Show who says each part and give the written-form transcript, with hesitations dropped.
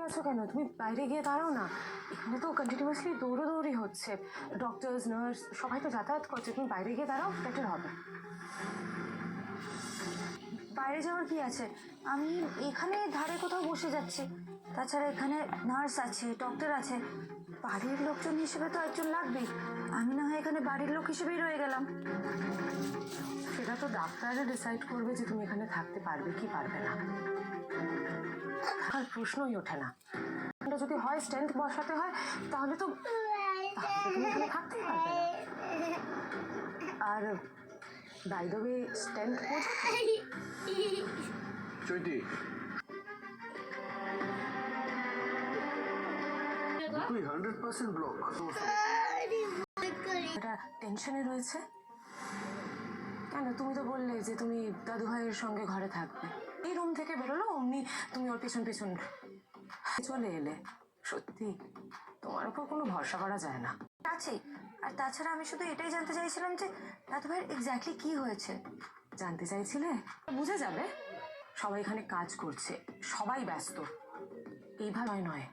Speaker 1: আছো কেন? তুমি বাইরে গিয়ে দাঁড়াও না। এখানে তো কন্টিনিউয়াসলি দৌড়োদৌড়ি হচ্ছে, ডক্টরস নার্স সবাই তো যাতায়াত করছে। তুমি বাইরে গিয়ে দাঁড়াও, বেটার হবে।
Speaker 2: বাইরে যাওয়ার কি আছে? আমি এখানে ধারে কোথাও বসে যাচ্ছি। তাছাড়া এখানে নার্স আছে, ডক্টর আছে, বাড়ির লোকজন হিসেবে তো একজন লাগবেই। আমি না হয় এখানে বাড়ির লোক হিসেবেই রয়ে গেলাম।
Speaker 1: সেটা তো ডাক্তাররা ডিসাইড করবে যে তুমি এখানে থাকতে পারবে কি পারবে না। আর প্রশ্নই ওঠে না। যদি হয় স্ট্রেন্থ বসাতে হয় তাহলে তো তুমি এখানে থাকতেই পারবে না। আর বাই দ্য ওয়ে স্ট্রেন্থ বোঝো?
Speaker 3: চৈতি, তুই 100% ব্লক।
Speaker 1: এটা টেনশনে রয়েছে কেন? তুমি তো বললে যে তুমি দাদু ভাইয়ের সঙ্গে ঘরে থাকবে। এই রুম থেকে বেরোলো অমনি তুমি ওর পেছন পেছন চলে এলে। সত্যি তোমার উপর কোনো ভরসা করা যায় না।
Speaker 2: আছেই। আর তাছাড়া আমি শুধু এটাই জানতে চাইছিলাম যে দাদু ভাইয়ের এক্স্যাক্টলি কি হয়েছে।
Speaker 1: জানতে চাইছিলে? বুঝে যাবে। সবাই এখানে কাজ করছে, সবাই ব্যস্ত। এইভাবে নয়।